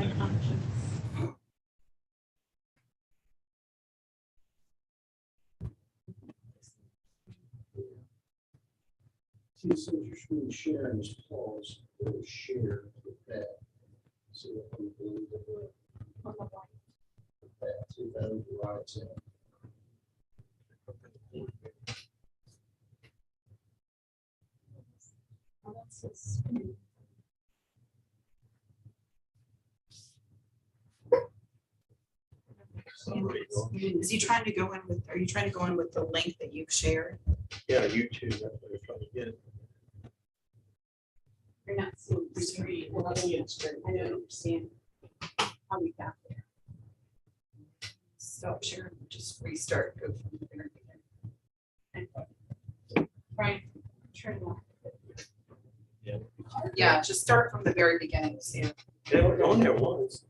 my conscience. See, as soon as your screen sharing is paused, it will share with that. So if we believe On the right. that, see if that overrides it. Oh, that's his screen. Is he trying to go in with, are you trying to go in with the link that you've shared? Yeah, YouTube, that's what they're trying to get. You're not seeing the screen. Well, I see it straight. I don't understand how we got there. Stop sharing, just restart, go from the very beginning. Brian, turn it off. Yeah, just start from the very beginning, see if They were on there once.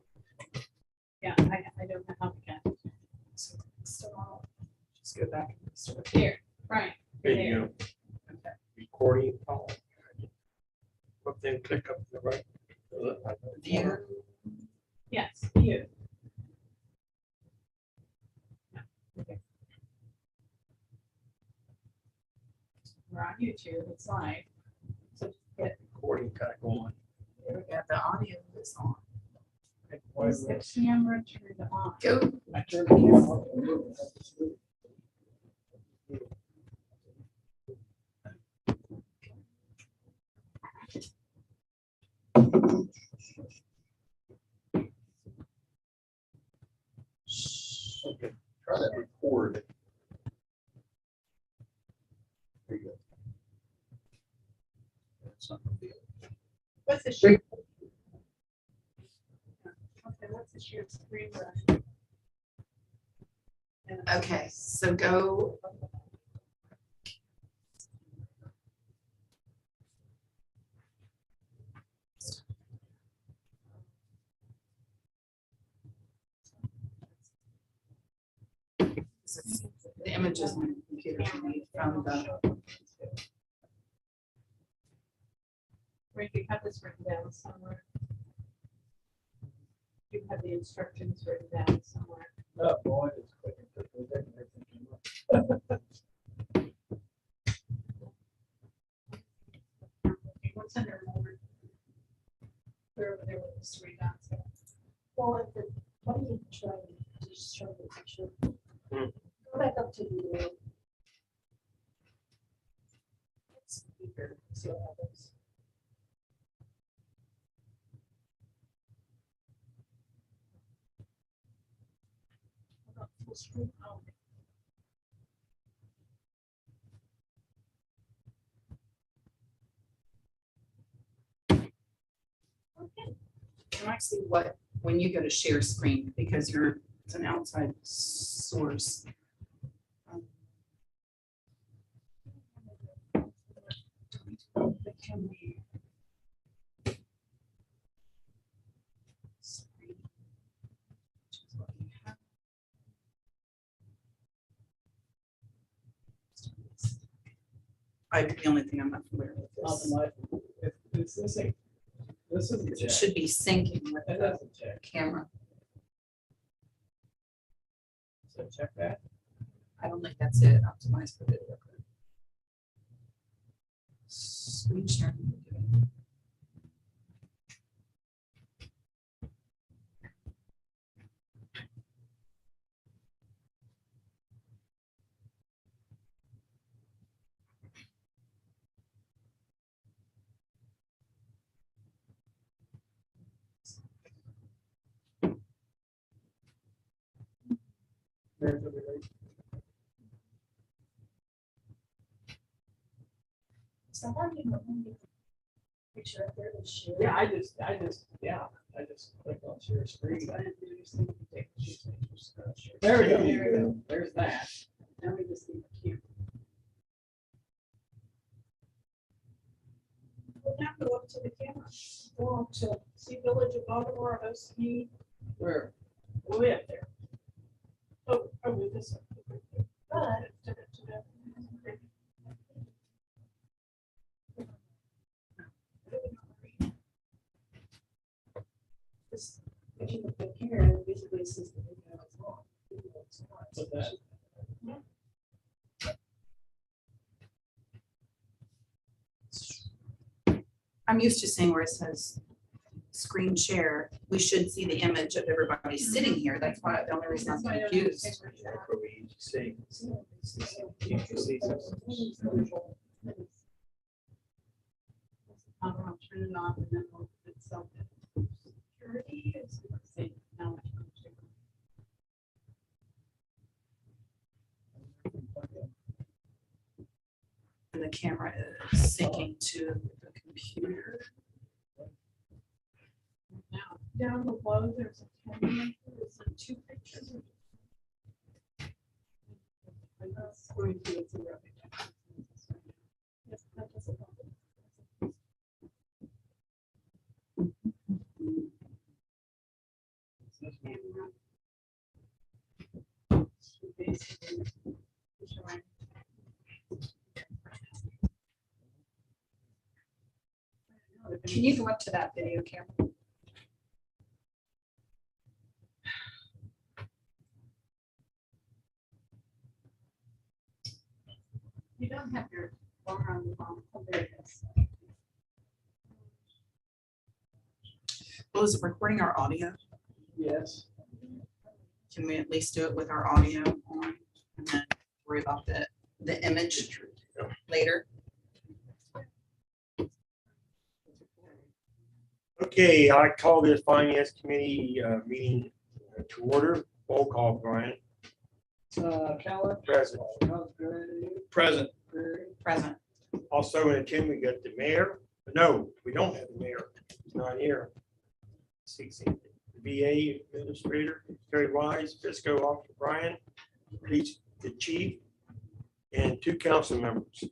Yeah, I don't know how we got there. so just go back and start. Here, Brian. There you go. Okay. Recording call. But then click up to the right. View. Yes, you. We're on YouTube, it's live. So just hit, Recording kind of going. There we go, the audio is on. is the camera turned on? Go. I turned the camera on. Okay, try that record. There you go. That's not gonna be it. What's the share? Okay, what's the share screen brush? Okay, so go. The images on the computer from the. Or if you have this written down somewhere. You have the instructions written down somewhere. Oh, boy, it's quick and quickly there and everything came up. Okay, what's under more? Where over there with the three dots. Well, if the, what do you try to just show the picture? Go back up to the. Speaker, see what happens. How about full screen? Oh. Okay. Can I see what, when you go to share screen, because it's an outside source. Can we? The only thing I'm not familiar with this. This is. It should be syncing with the camera. So check that. I don't think that's it. Optimize for video. Screen sharing. There's everything. So how do you know when you picture up there to share? Yeah, I just clicked on share screen. I didn't do anything to take pictures, I just, share. There we go. There we go. There's that. Now we just need the cue. Well, now go up to the camera. Go up to see Village of Baltimore, host me. Where? Way up there. Oh, probably this one. But. the camera basically says the video is on. Put that. I'm used to seeing where it says screen share. We should see the image of everybody sitting here. That's why, the only reason I'm confused. That's what we usually say. Usually say something. I'll turn it off and then we'll put itself. Security is the same. Now it's going to- And the camera is syncing to the computer. Now, down below, there's a camera, there's two pictures. And that's going to, it's a rubber. Yes, that doesn't bother. Basically, showing. Can you go up to that video camera? You don't have your bar on the bottom. Oh, there it is. Well, is it recording our audio? Yes. Can we at least do it with our audio on and then worry about the image later? Okay, I call this finance committee meeting to order. Roll call, Brian. Keller. Present. Present. Present. Also in attendance, we got the mayor. No, we don't have the mayor. He's not here. 16, the VA administrator, Terry Wise, fiscal officer Brian, police, the chief, and 2 council members.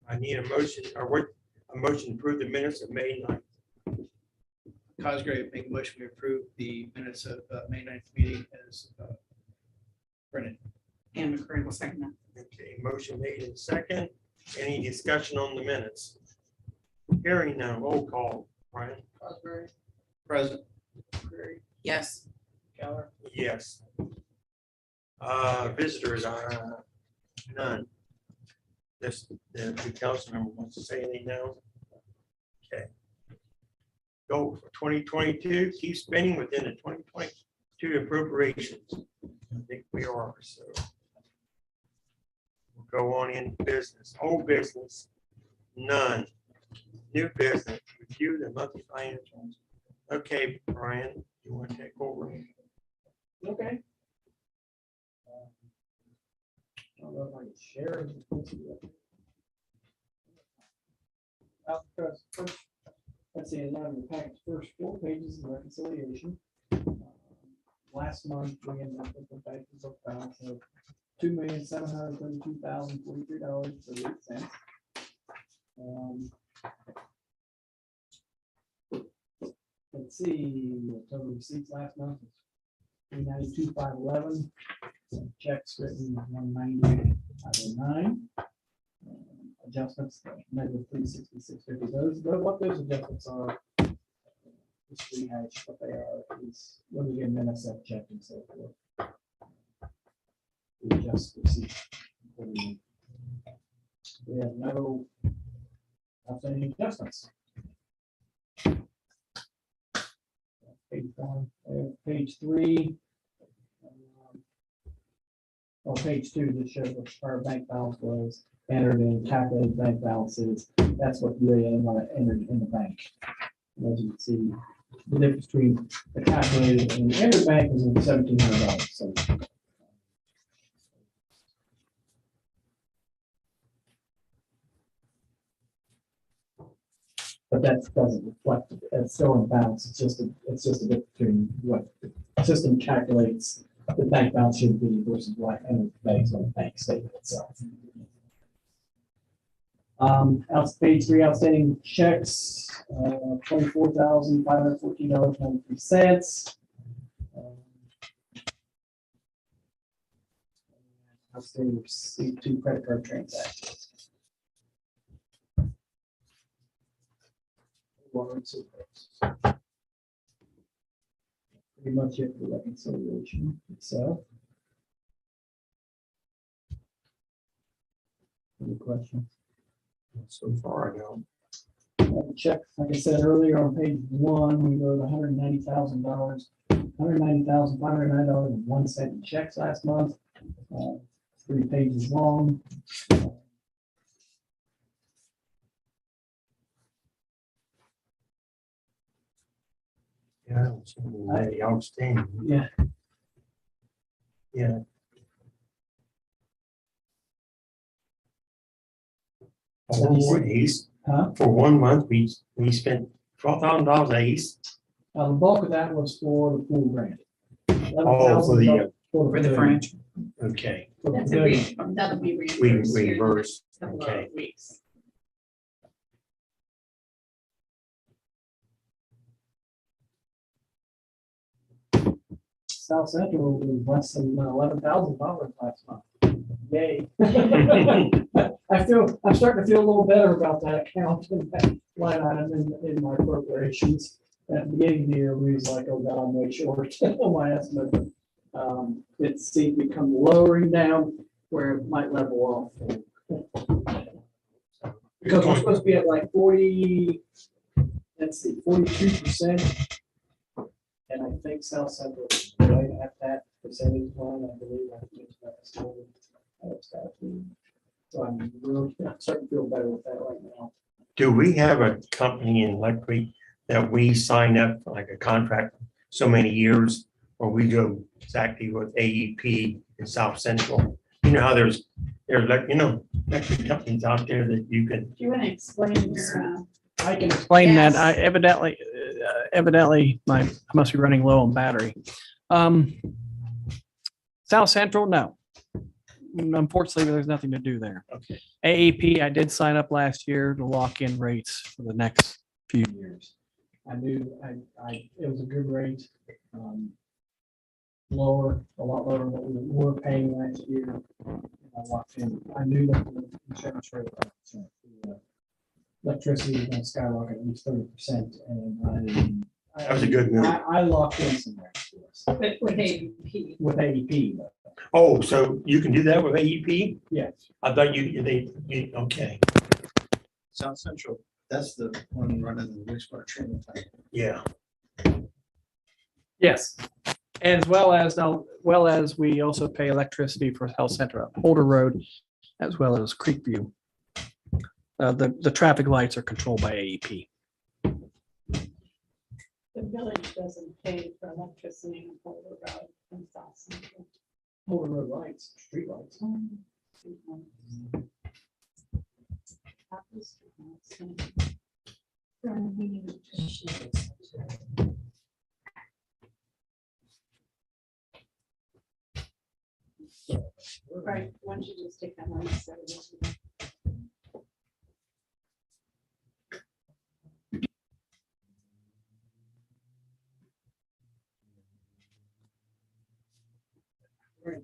I need a motion, or what, a motion to approve the minutes of May 9th. Cosgrave, make a motion to approve the minutes of May 9th meeting as printed. And McCurry will second that. Okay, motion made in second. Any discussion on the minutes? Hearing none, roll call, Brian. Cosgrave. Present. Yes. Keller. Yes. Visitors are none. This, the 2 council member wants to say anything now? Okay. Go for 2022, keep spending within the 2022 appropriations. I think we are, so. We'll go on in business, old business, none. New business, review the monthly financials. Okay, Brian, you want to take over? Okay. I don't know if I can share. Because first, let's see, in the package, first 4 pages of reconciliation. Last month, we ended up with the bank book balance of $2,732,043.38. Let's see, total receipts last month was $392,511. Checks written $190,509. Adjustments negative $366.50. What those adjustments are, just rehash what they are, is when we get an NSF check and so forth. We adjust receipts. We have no outstanding adjustments. Page 1, page 3. Well, page 2 just shows what our bank balance was entered in calculated bank balances. That's what you entered in the bank. As you can see, the difference between the calculated and the entered bank is $1,700. So but that doesn't reflect, it's still in balance, it's just a bit between what the system calculates the bank balance should be versus what entered banks on the bank statement itself. Page 3, outstanding checks, $24,514.93. Outstanding receipt 2 credit card transactions. Water and sewer. pretty much it for reconciliation itself. Any questions? So far, I don't. Check, like I said earlier, on page 1, we wrote $190,000, $190,509.01 in checks last month. 3 pages long. Yeah, I don't see any outstanding. Yeah, Yeah. huh? For 1 month, we spent $12,000 ace. The bulk of that was for the pool grant. Oh, for the, For the furniture. okay, That's that'll be we reimbursed. here in the reverse, next couple of okay. Weeks. South Central was less than $11,000 last month. Yay. I'm starting to feel a little better about that account and that line item in my appropriations. At the beginning of the year, we was like, oh God, I'm way short on my estimate. It seemed to become lowering down where it might level off. Because we're supposed to be at like 42%. And I think South Central is right at that percentage line, I believe. I think it's about the same. So I'm really starting to feel better with that right now. Do we have a company in Leckree that we sign up for like a contract so many years, or we go exactly with AEP in South Central? You know how there's like, electric companies out there that you can, Do you want to explain your, I can explain that. I Yes. evidently, I must be running low on battery. South Central, no. Unfortunately, there's nothing to do there. okay, AEP, I did sign up last year to lock in rates for the next few years. I knew it was a good rate. Lower, a lot lower than what we were paying last year. I locked in. I knew that the insurance rate, electricity was going to skyrocket at least 30%, and that was a good move. I locked in some rates for us with AEP? with AEP. Oh, so you can do that with AEP? Yes. I thought okay, South Central, that's the one running the wastewater treatment plant. yeah. Yes. As well as we also pay electricity for Health Center on Holder Road, as well as Creekview. The traffic lights are controlled by AEP. The village doesn't pay for electricity in Boulder Road and South Central. Holder Road lights, street lights. Right, why don't you just take that one? So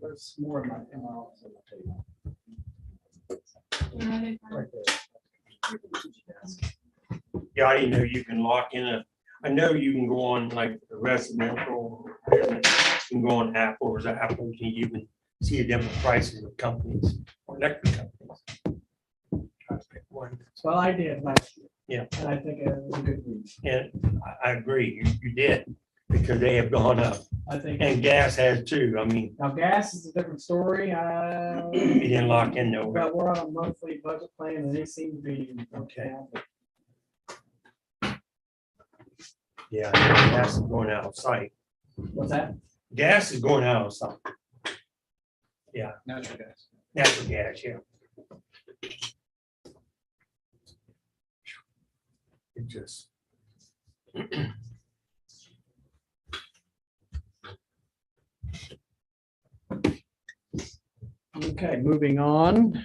There's more in my office on the table. Right there. Yeah, I didn't know you can lock in I know you can go on like the residential, you can go on Apple, or is that Apple, you can see the different prices of companies, or electric companies. Try to pick one. Well, I did last year. Yeah. And I think it was a good move. And I agree, you did, because they have gone up, I think. and gas has too, I mean, Now, gas is a different story. you didn't lock in nowhere. But we're on a monthly budget plan and they seem to be. Okay. Yeah, gas is going out of sight, What's that? gas is going out of sight, Natural gas. natural gas, yeah. It just. Okay, moving on.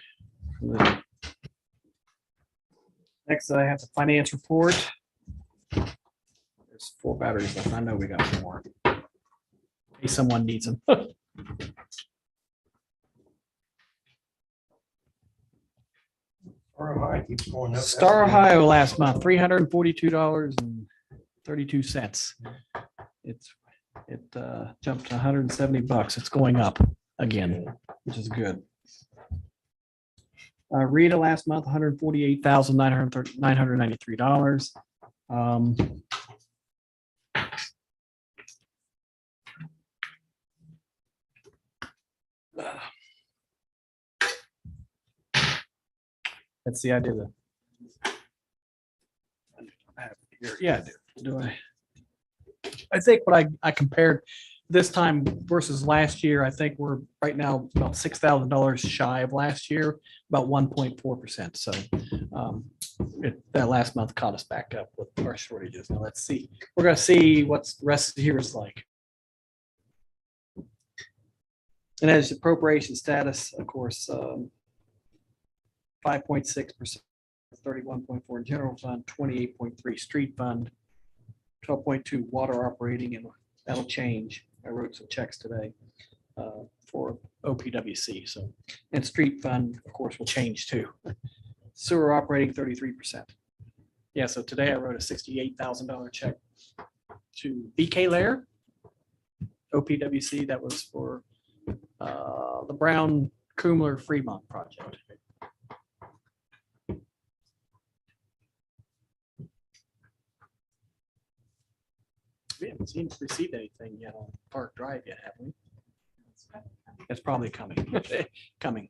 Next, I have the finance report. There's 4 batteries left. I know we got more. In case someone needs them. Star Ohio keeps going up. Star Ohio last month, $342.32. It's It jumped to $170. It's going up again, which is good. Rita last month, $148,993. Let's see, I did yeah, I do. Do I? I think what I compared this time versus last year, I think we're right now about $6,000 shy of last year, about 1.4%. So that last month caught us back up with our shortages. Now let's see. We're going to see what the rest of the year is like. And as appropriation status, of course, 5.6%, 31.4 general fund, 28.3 street fund, 12.2 water operating, and that'll change. I wrote some checks today for OPWC. So, and street fund, of course, will change too. Sewer operating 33%. Yeah, so today I wrote a $68,000 check to BK Lair, OPWC. That was for the Brown Kumler Fremont project. We haven't received anything yet on Park Drive yet, have we? It's probably coming. Coming.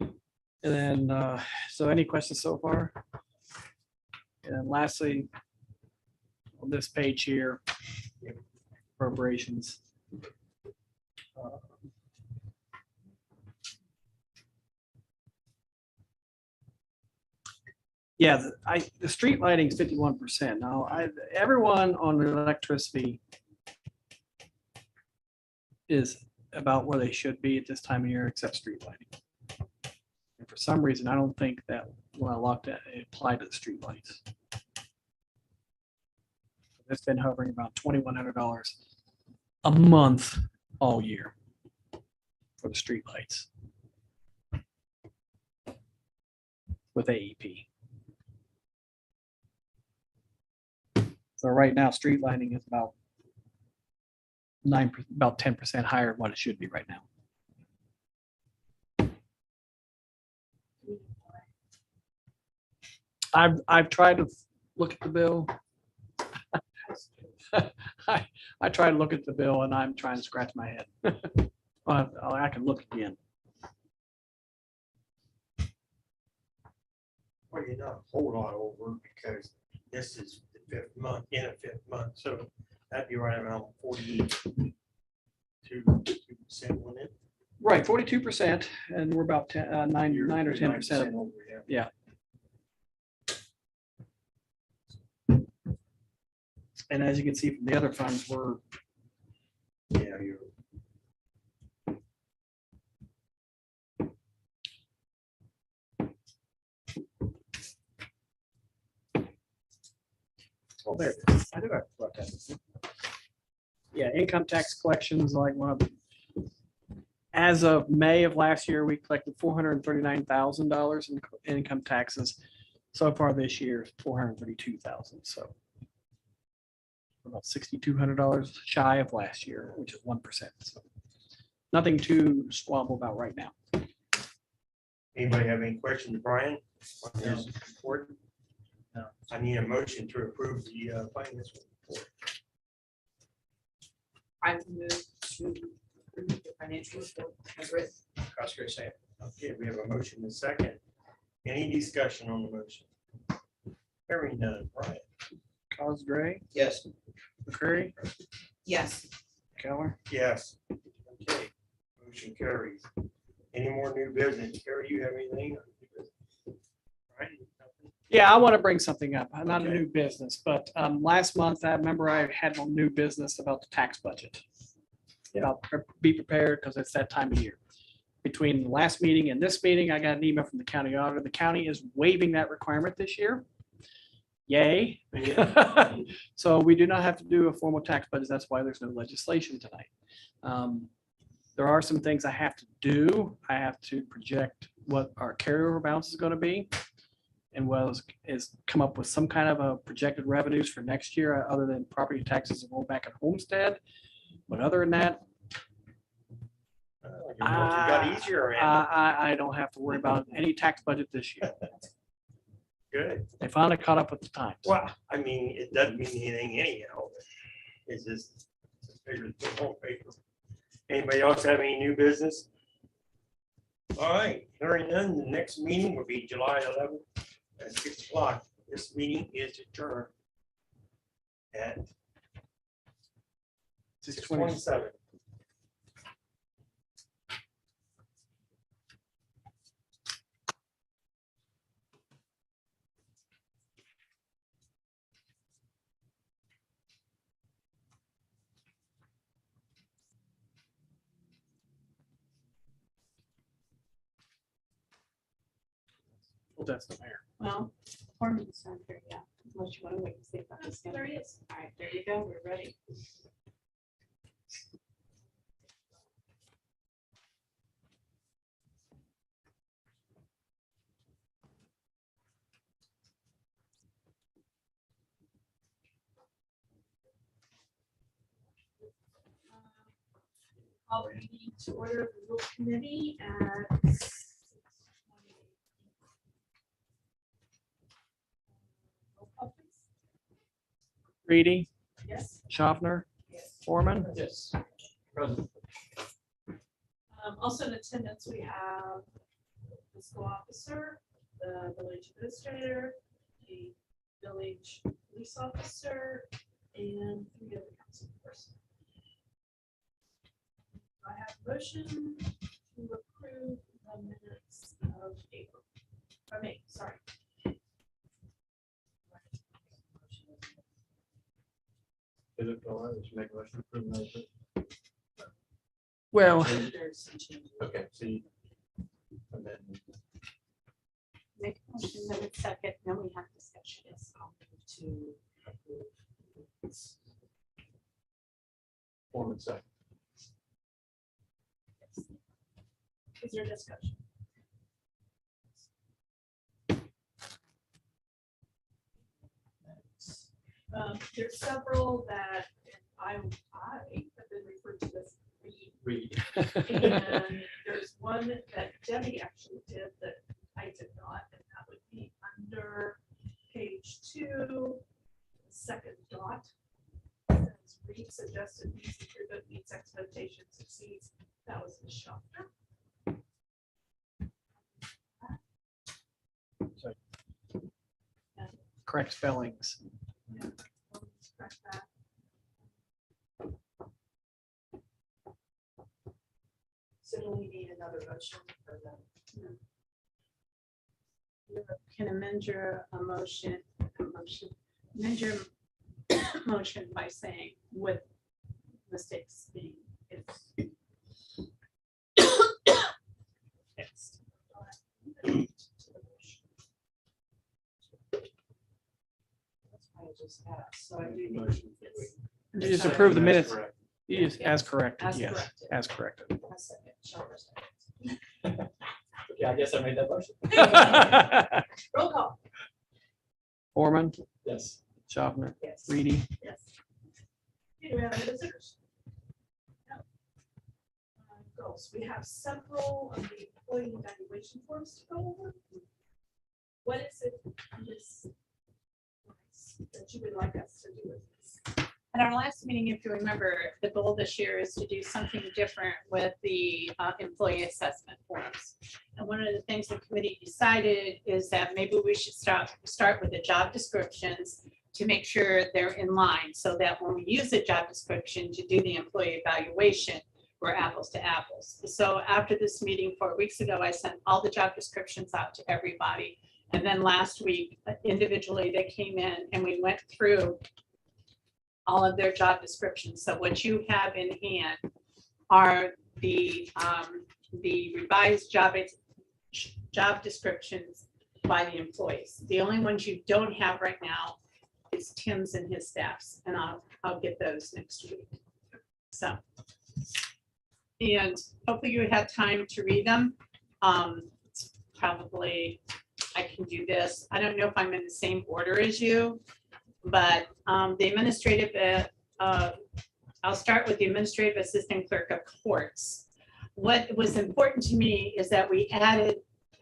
And then, so any questions so far? And lastly, on this page here, appropriations. Yeah, the street lighting is 51%. Now, everyone on electricity is about where they should be at this time of year, except street lighting. And for some reason, I don't think that when I looked at it, it applied to the street lights. It's been hovering about $2,100 a month all year for the street lights with AEP. So right now, street lighting is about 10% higher than what it should be right now. I've tried to look at the bill. I try to look at the bill and I'm trying to scratch my head. I can look again. Well, you're not a whole lot over because this is the fifth month, so that'd be right around 42%, wouldn't it? Right, 42%, and we're about 9 or 10%. over, Yeah. And as you can see from the other funds, we're Yeah, you're. oh, there. it is. I do have to put that. Yeah, income tax collections, like one of, as of May of last year, we collected $439,000 in income taxes. So far this year, $432,000. So about $6,200 shy of last year, which is 1%. So nothing to squabble about right now. Anybody have any questions, Brian, on his report? No. I need a motion to approve the finance report. I move to approve the financial report as written. Oscar, say it. Okay, we have a motion and a second. Any discussion on the motion? Hearing none, Brian. Cosgray, Yes. McCreary? Yes. Keller. Yes. Okay, motion carries. Any more new business? Carrie, you have anything? Brian, nothing? Yeah, I want to bring something up. Not a Okay. new business, but last month, I remember I had a new business about the tax budget. About be prepared because it's that time of year. Between the last meeting and this meeting, I got an email from the county auditor. The county is waiving that requirement this year. Yay. So we do not have to do a formal tax budget. That's why there's no legislation tonight. There are some things I have to do. I have to project what our carryover balance is going to be. and is come up with some kind of a projected revenues for next year, other than property taxes and rollback and homestead. But other than that, You got easier, man. I don't have to worry about any tax budget this year. Good. They finally caught up with the times. Well, I mean, it doesn't mean anything anyhow. It's just figure the whole paper. Anybody else have any new business? All right, hearing none, the next meeting will be July 11th at 6 o'clock. This meeting is adjourned at 6:27. Well, that's the mayor. Well, Foreman's not here yet, unless you want to wait and see if that's There gonna. he is. All right, there you go, we're ready. Call the meeting to order of the rule committee at 6:28. Roll call, please. Reedy, Yes. Schaffner, Yes. Foreman. Yes. Also in attendance, we have the fiscal officer, the village administrator, the village police officer, and 3 other council persons. I have a motion to approve the minutes of April. I mean, sorry. Well, There's some changes. Okay, so you. Make a motion, then it's second, then we have discussion. Yes, I'll move to approve. Foreman second. Is there discussion? There's several that I have been referred to as read. And there's one that Debbie actually did that I did not, and that would be under page 2, second dot. Says Reed suggested these improvement meets expectations exceeds. That was the Schaffner. correct spellings. Correct that. So do we need another motion for the? You can amend your amend your motion by saying with mistakes being fixed. That's why I just asked, so I do need. Yes. You just approve the minutes. Correct. You just, as corrected, As yes, corrected. as corrected. A second, Schaffner second. Yeah, I guess I made that motion. Roll call. Foreman, Yes. Schaffner, Yes. Reedy, Yes. Okay, do we have any visitors? No. Goals, we have several of the employee evaluation forms to go over. What is it on this that you would like us to do with this? At our last meeting, if you remember, the goal this year is to do something different with the employee assessment forms. And one of the things the committee decided is that maybe we should start with the job descriptions to make sure they're in line, so that when we use the job description to do the employee evaluation, we're apples to apples. So after this meeting 4 weeks ago, I sent all the job descriptions out to everybody. And then last week, individually, they came in and we went through all of their job descriptions. So what you have in hand are the revised job descriptions by the employees. The only ones you don't have right now is Tim's and his staff's, and I'll get those next week. So, and hopefully you have time to read them. It's probably I can do this. I don't know if I'm in the same order as you, but the administrative, I'll start with the administrative assistant clerk of courts. What was important to me is that we added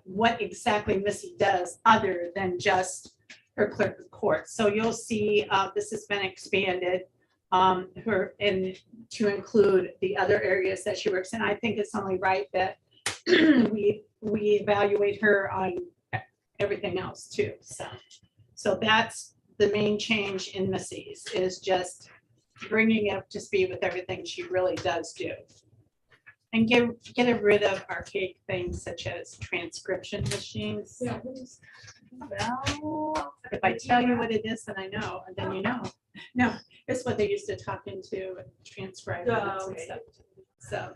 what exactly Missy does other than just her clerk of court. So you'll see this has been expanded her and to include the other areas that she works in. I think it's only right that we evaluate her on everything else too. So that's the main change in Missy's, is just bringing up to speed with everything she really does do. And get rid of archaic things such as transcription machines. Yeah, what is- Well, if I tell you what it is, then I know, and then you know. No, it's what they used to talk into and transcribe minutes and okay. stuff. So,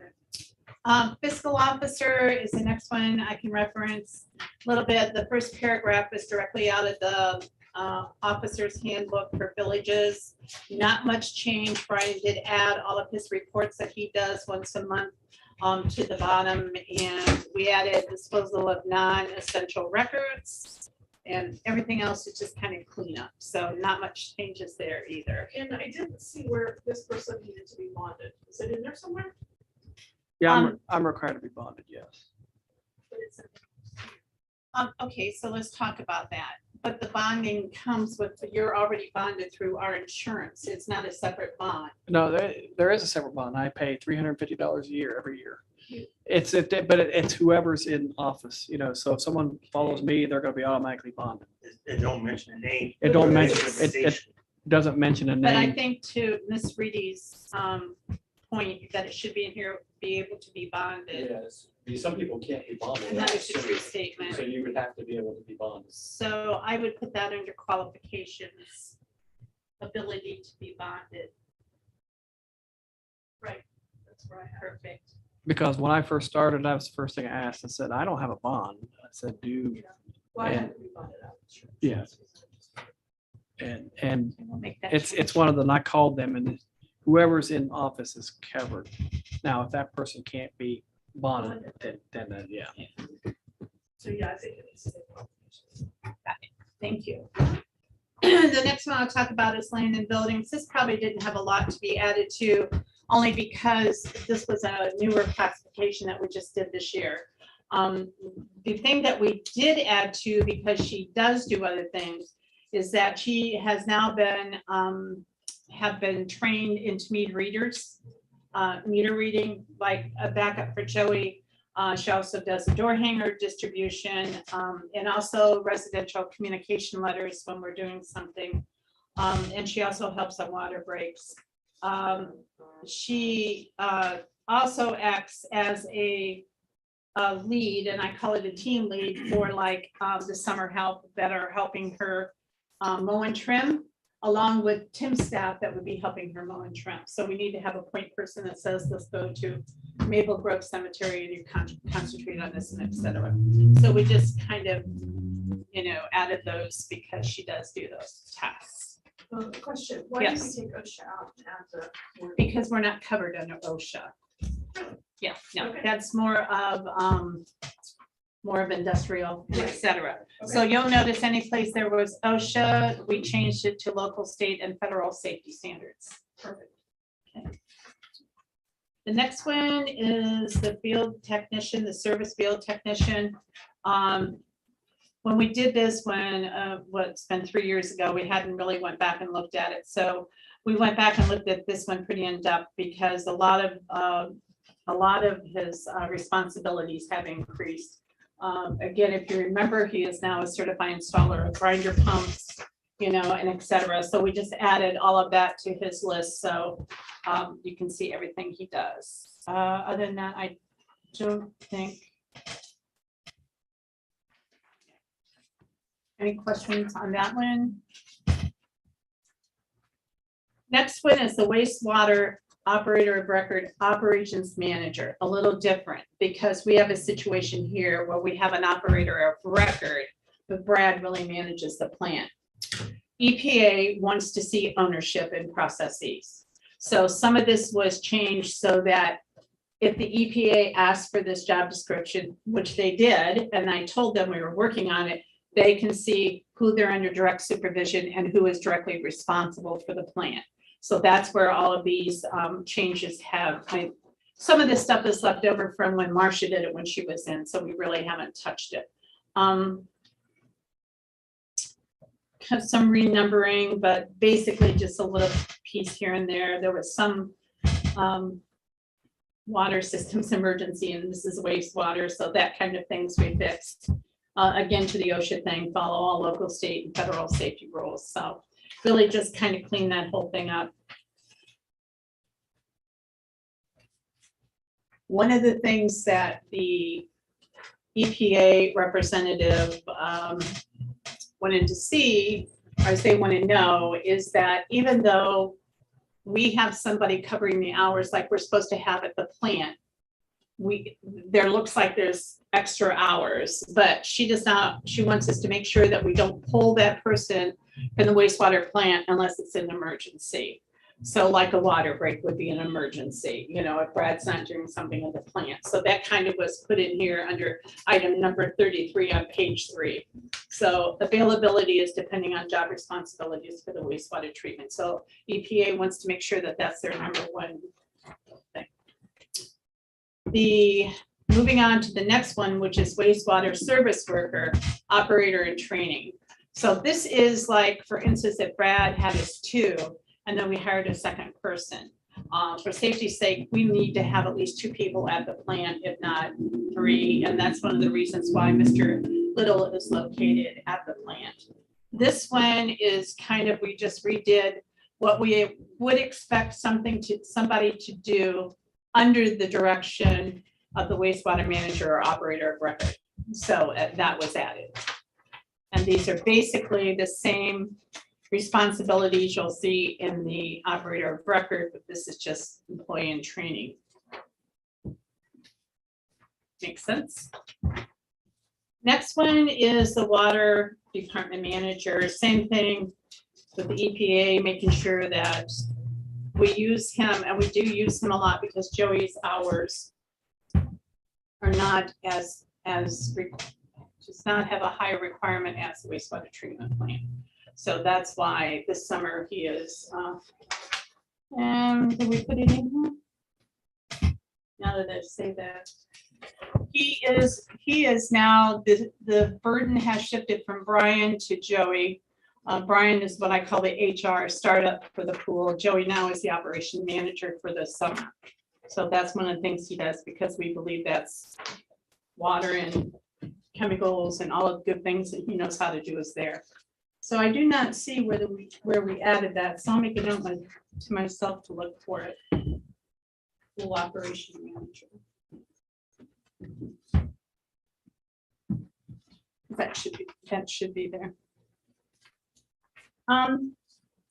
fiscal officer is the next one I can reference a little bit. The first paragraph is directly out of the officer's handbook for villages. Not much change. Brian did add all of his reports that he does once a month to the bottom, and we added disposal of non-essential records, and everything else is just kind of cleanup. So not much changes there either. And I didn't see where this person needed to be bonded. Is it in there somewhere? Yeah, I'm required to be bonded, yes. But it's in- Okay, so let's talk about that. But the bonding comes with, you're already bonded through our insurance. It's not a separate bond. No, there is a separate bond. I pay $350 a year every year. It's whoever's in office, so if someone follows me, they're gonna be automatically bonded. It don't mention a name. It don't Or mention, it organization. doesn't mention a But I name. think to Ms. Reedy's point that it should be in here, be able to be bonded. Yes, because some people can't be bonded. And that is a true So statement. you would have to be able to be bonded. So I would put that under qualifications, ability to be bonded. Right. That's where I have. Perfect. Because when I first started, that was the first thing I asked. I said, I don't have a bond. I said, Well, I had to be bonded out. Yeah. and And we'll make that it's change. one of them. I called them and whoever's in office is covered. Now, if that person can't be bonded, then yeah. So yeah, I think it needs to be. Thank you. The next one I'll talk about is land and buildings. This probably didn't have a lot to be added to, only because this was a newer classification that we just did this year. The thing that we did add to, because she does do other things, is that she has now been, have been trained into meter readers, meter reading, like a backup for Joey. She also does door hanger distribution, and also residential communication letters when we're doing something. And she also helps on water breaks. She also acts as a lead, and I call it a team lead for like the summer help that are helping her mow and trim, along with Tim's staff that would be helping her mow and trim. So we need to have a point person that says, let's go to Maple Grove Cemetery and you concentrate on this and et cetera. So we just kind of, added those because she does do those tasks. Question, why did we Yes. take OSHA out and add the word? Because we're not covered under OSHA. Yeah, no, Okay. that's more of industrial, et Right. cetera. So you'll notice any place there was OSHA, we changed it to local, state, and federal safety standards. Perfect. The next one is the field technician, the service field technician. When we did this, it's been 3 years ago, we hadn't really went back and looked at it. So we went back and looked at this one pretty in depth because a lot of his responsibilities have increased. Again, if you remember, he is now a certified installer of grinder pumps, and et cetera. So we just added all of that to his list. So you can see everything he does. Other than that, I don't think. Any questions on that one? Next one is the wastewater operator of record operations manager, a little different because we have a situation here where we have an operator of record, but Brad really manages the plant. EPA wants to see ownership in processes. So some of this was changed so that if the EPA asked for this job description, which they did, and I told them we were working on it, they can see who they're under direct supervision and who is directly responsible for the plant. So that's where all of these changes have, some of this stuff is left over from when Marcia did it when she was in, so we really haven't touched it. Have some renumbering, but basically just a little piece here and there. There was some water systems emergency, and this is wastewater, so that kind of things we fixed. Again, to the OSHA thing, follow all local, state, and federal safety rules. So really just kind of clean that whole thing up. One of the things that the EPA representative wanted to see, or as they want to know, is that even though we have somebody covering the hours like we're supposed to have at the plant, there looks like there's extra hours, but she wants us to make sure that we don't pull that person from the wastewater plant unless it's an emergency. So like a water break would be an emergency, you know, if Brad's not doing something at the plant. So that kind of was put in here under item number 33 on page 3. So availability is depending on job responsibilities for the wastewater treatment. So EPA wants to make sure that that's their number one thing. Moving on to the next one, which is wastewater service worker, operator and training. So this is like, for instance, if Brad had his 2, and then we hired a second person. For safety's sake, we need to have at least 2 people at the plant, if not 3. And that's one of the reasons why Mr. Little is located at the plant. This one is kind of, we just redid what we would expect somebody to do under the direction of the wastewater manager or operator of record. So that was added. And these are basically the same responsibilities you'll see in the operator of record, but this is just employee and training. Makes sense? Next one is the water department manager. Same thing with the EPA, making sure that we use him, and we do use him a lot because Joey's hours are not as does not have a higher requirement as the wastewater treatment plant. So that's why this summer he is, did we put it in here? Now that I say that, he is now, the burden has shifted from Brian to Joey. Brian is what I call the HR startup for the pool. Joey now is the operation manager for the summer. So that's one of the things he does, because we believe that's water and chemicals and all of the good things that he knows how to do is there. So I do not see where we added that. So I'll make a note to myself to look for it. Pool operation manager. That should be there.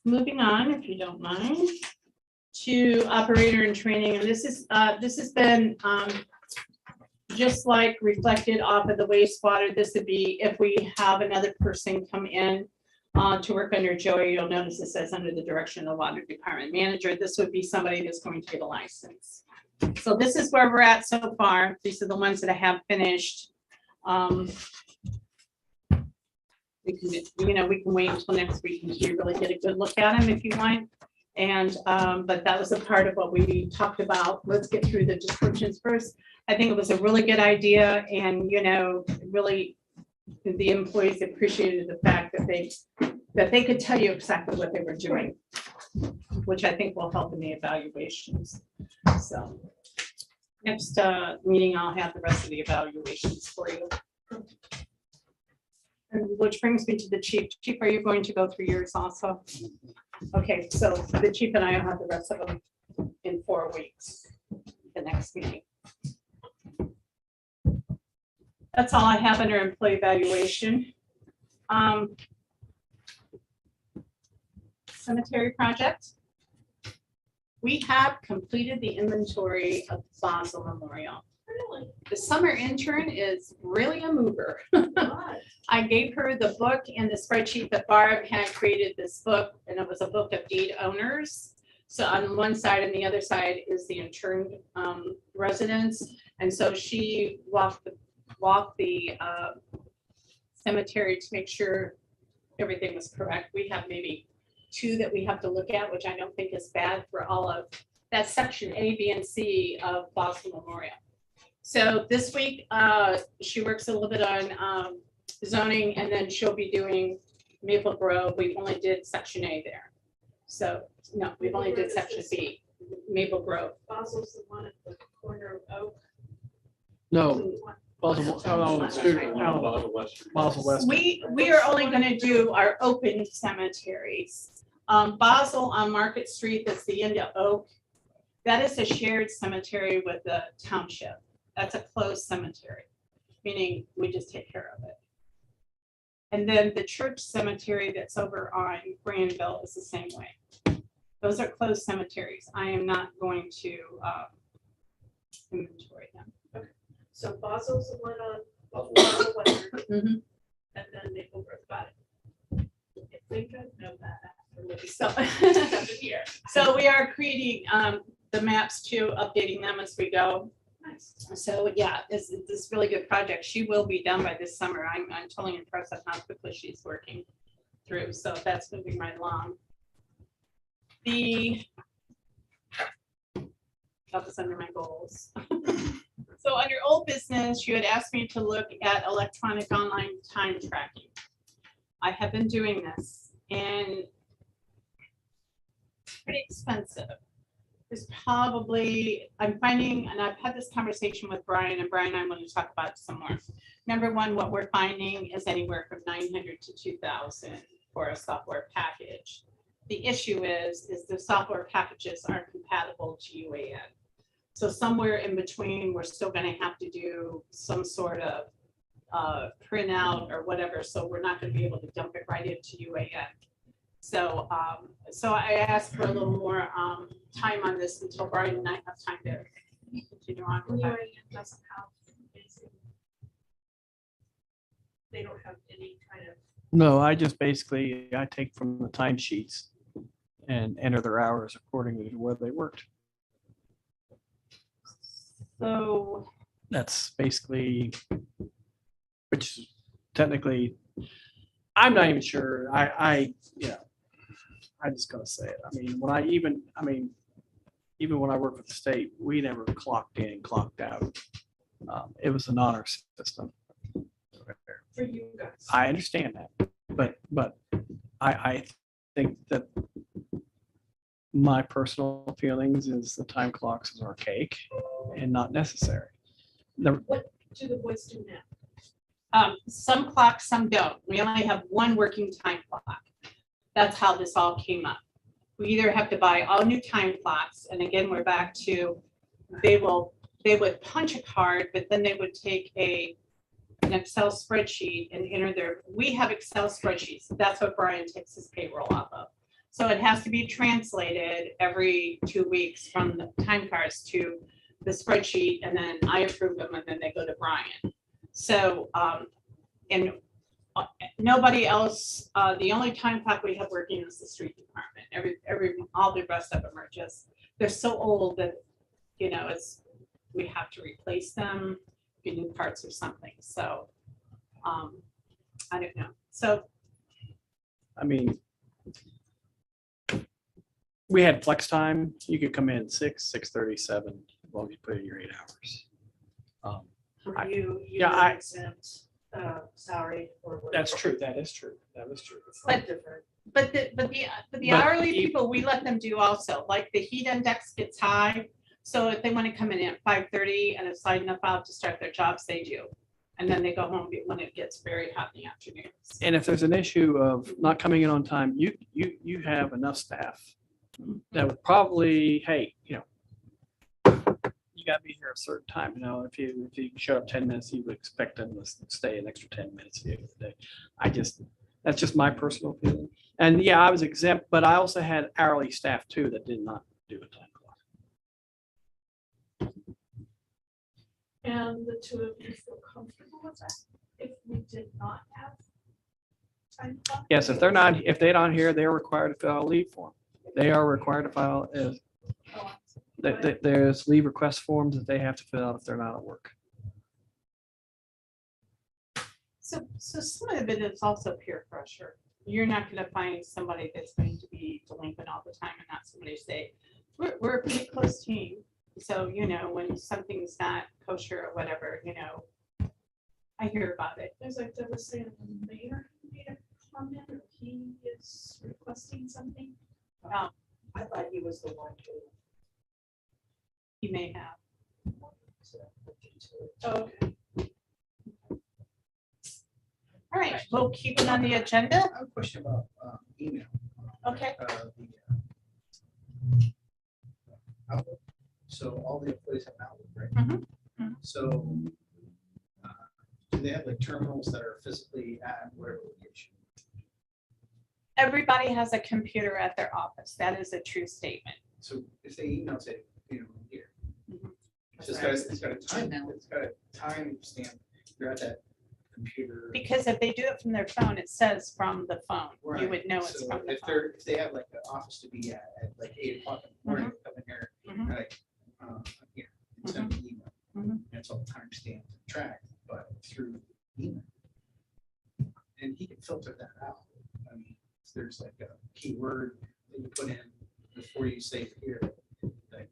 Moving on, if you don't mind, to operator and training, and this has been just like reflected off of the wastewater. This would be if we have another person come in to work under Joey. You'll notice it says under the direction of the water department manager. This would be somebody that's going to get a license. So this is where we're at so far. These are the ones that I have finished. We can wait until next week and you really get a good look at them if you want. And but that was a part of what we talked about. Let's get through the descriptions first. I think it was a really good idea, and really the employees appreciated the fact that they could tell you exactly what they were doing, which I think will help in the evaluations. So next meeting, I'll have the rest of the evaluations for you. And which brings me to the chief. Chief, are you going to go through yours also? Okay, so the chief and I will have the rest of them in 4 weeks, the next meeting. That's all I have under employee evaluation. Cemetery project. We have completed the inventory of Basel Memorial. Really? The summer intern is really a mover. What? I gave her the book and the spreadsheet that Barb had created this book, and it was a book of deed owners. So on one side and the other side is the interned residents. And so she walked the cemetery to make sure everything was correct. We have maybe 2 that we have to look at, which I don't think is bad for all of, that's section A, B, and C of Boston Memorial. So this week, she works a little bit on zoning, and then she'll be doing Maple Grove. We only did section A there. So, no, we've only did section B, Maple Grove. Basil's the one at the corner of Oak. No, Basel, Basel West. We are only gonna do our open cemeteries. Basel on Market Street, that's the end of Oak. That is a shared cemetery with the township. That's a closed cemetery, meaning we just take care of it. And then the church cemetery that's over on Granville is the same way. Those are closed cemeteries. I am not going to inventory them. So Basil's the one on Basel Western, Mhm. and then Maple Grove, got it. I think I know that after looking So, stuff in here. so we are creating the maps too, updating them as we go. Nice. So yeah, this really good project. She will be done by this summer. I'm totally impressed at how quickly she's working through. So that's moving right along. That was under my goals. So under old business, you had asked me to look at electronic online time tracking. I have been doing this and it's pretty expensive. It's probably, I'm finding, and I've had this conversation with Brian, and Brian and I want to talk about it some more. Number one, what we're finding is anywhere from 900 to 2,000 for a software package. The issue is the software packages aren't compatible to UAN. So somewhere in between, we're still going to have to do some sort of printout or whatever. So we're not going to be able to dump it right into UAN. So, so I asked for a little more time on this until Brian and I have time to continue on with that. UAN doesn't have basic. They don't have any kind of. No, I just basically, I take from the timesheets and enter their hours accordingly to where they worked. So, That's basically, which is technically, I'm not even sure. I just gotta say it. I mean, even when I worked with the state, we never clocked in, clocked out. It was an honor system. For you guys. I understand that, but I think that my personal feelings is the time clocks is archaic and not necessary. What do the boys do now? some clocks, some don't. We only have one working time clock. That's how this all came up. We either have to buy all new time clocks, and again, we're back to, they would punch a card, but then they would take an Excel spreadsheet and enter we have Excel spreadsheets. That's what Brian takes his payroll off of. So it has to be translated every 2 weeks from the time cards to the spreadsheet, and then I approve them, and then they go to Brian. So, and nobody else, the only time clock we have working is the street department. All the rest of them are just, they're so old that, we have to replace them, get new parts or something. So, I don't know. So, I mean, we had flex time. You could come in 6, 6:30, 7, as long as you put in your 8 hours. For I- you yeah, I- exempt salary or. That's true. That is true. That was true. It's like different. but the But hourly e- people, we let them do also, like the heat index gets high. So if they want to come in at 5:30 and it's light enough out to start their jobs, they do. And then they go home when it gets very hot in the afternoons. And if there's an issue of not coming in on time, you have enough staff that would probably, hey, you gotta be here a certain time. If you show up 10 minutes, you would expect them to stay an extra 10 minutes at the end of the day. That's just my personal feeling. And yeah, I was exempt, but I also had hourly staff too that did not do a time clock. And the two of you feel comfortable with that? If we did not have time clock? Yes, if they're not here, they're required to fill out a leave form. They are required to file there's leave request forms that they have to fill out if they're not at work. So some of it is also peer pressure. You're not gonna find somebody that's going to be delinquent all the time and not somebody say, we're a pretty close team. So, you know, when something's not kosher or whatever, you know, I hear about it. There's like, that was saying the mayor made a comment, or he is requesting something. I thought he was the one who. You may have. Oh, okay. All right, we'll keep it on the agenda. I have a question about email. Okay. Outlook. So all the employees have Outlook, right? Mhm, mhm. So do they have like terminals that are physically at whatever location? Everybody has a computer at their office. That is a true statement. So if they email, say, you know, here. Mhm. It's got a time, it's got a time stamp. You're at that computer. Because if they do it from their phone, it says from the phone. You Right. would know it's So from the if phone. they're, if they have like an office to be at like 8 o'clock in the morning, come in here, Mhm. like, here, and send an email. Mhm. It's all time stamped and tracked, but through email. And he can filter that out. I mean, if there's like a keyword that you put in before you say here, like,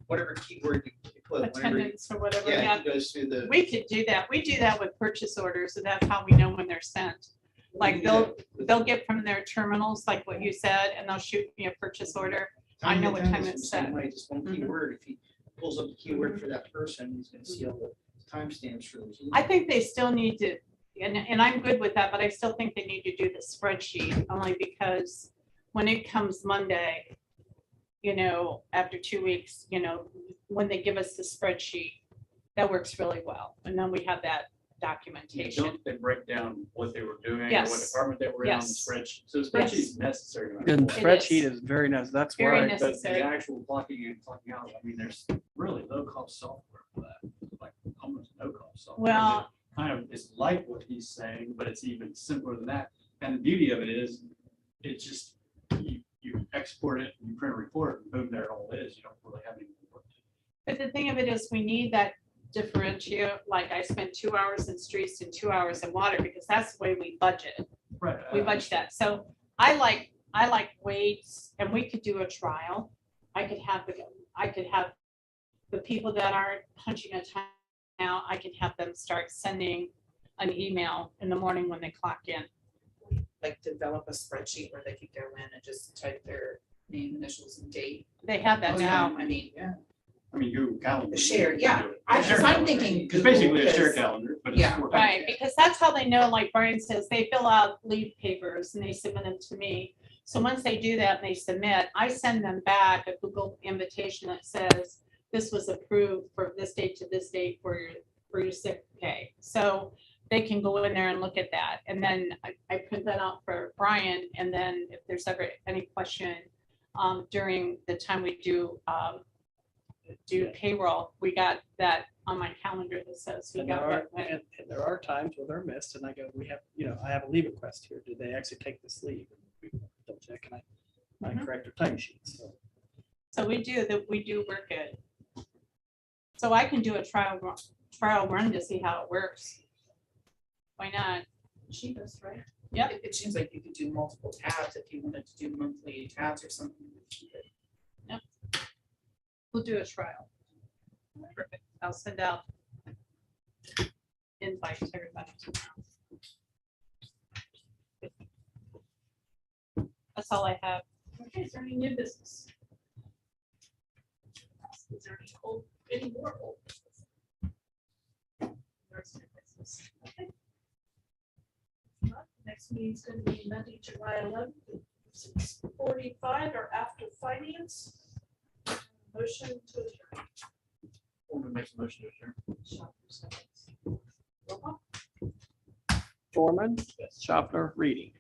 whatever keyword you put. whenever you- Attendance or whatever. Yeah, Yeah, he goes through the. we could do that. We do that with purchase orders, and that's how we know when they're sent. Like they'll get from their terminals, like what you said, and they'll shoot me a purchase order. I know what time it's set. Just one Mhm. keyword, if he pulls up the keyword for that person, he's gonna see all the timestamps for those. I think they still need to, and I'm good with that, but I still think they need to do the spreadsheet, only because when it comes Monday, you know, after 2 weeks, you know, when they give us the spreadsheet, that works really well. And then we have that documentation. Don't they break down what they were doing, or what Yes. department they were in on the Yes. spreadsheet? So the spreadsheet is necessary. no matter And what. spreadsheet is. is very nice. That's Very why. nice. But necessary. the actual clocking in, clocking out, I mean, there's really low-cost software for that, like almost no-cost software. Well, that Kind of, it's like what he's saying, but it's even simpler than that. And the beauty of it is, it's just, you export it, you print a report, and boom, there it all is. You don't really have any work. but the thing of it is, we need that differentiate, like I spent 2 hours in streets and 2 hours in water, because that's the way we budget. Right. We budget that. So I like weights, and we could do a trial. I could have the people that aren't punching a time out, I could have them start sending an email in the morning when they clock in. Like develop a spreadsheet where they could go in and just type their name, initials and date. They have that Oh, now. yeah, I mean, yeah. I mean, Google Calendar. Shared, yeah. I'm thinking It's basically a Google, share 'cause- calendar, but. Yeah. it's Right, because that's how they know, like Brian says, they fill out leave papers and they submit them to me. So once they do that and they submit, I send them back a Google invitation that says, this was approved for this date to this date for your sick pay. So they can go in there and look at that. And then I print that out for Brian. And then if there's ever any question during the time we do payroll, we got that on my calendar that says we And there got are, that. when. and there are times where they're missed, and I go, we have, I have a leave request here. Did they actually take this leave? We double check, and I Mhm. correct their time sheets. So So we do work it. So I can do a trial run to see how it works. Why not? She does, right? Yep. It seems like you could do multiple tabs if you wanted to do monthly tabs or something. We'll do a trial. Perfect. I'll send out invites to everybody tomorrow. That's all I have. Okay, is there any new business? Is there any more old business? There's new business. Okay. Well, next meeting's gonna be Monday, July 11th, 6:45 or after finance. Motion to adjourn. Woman makes a motion to adjourn. Shop for seconds. Roll call. Foreman, Schaffner, Reading.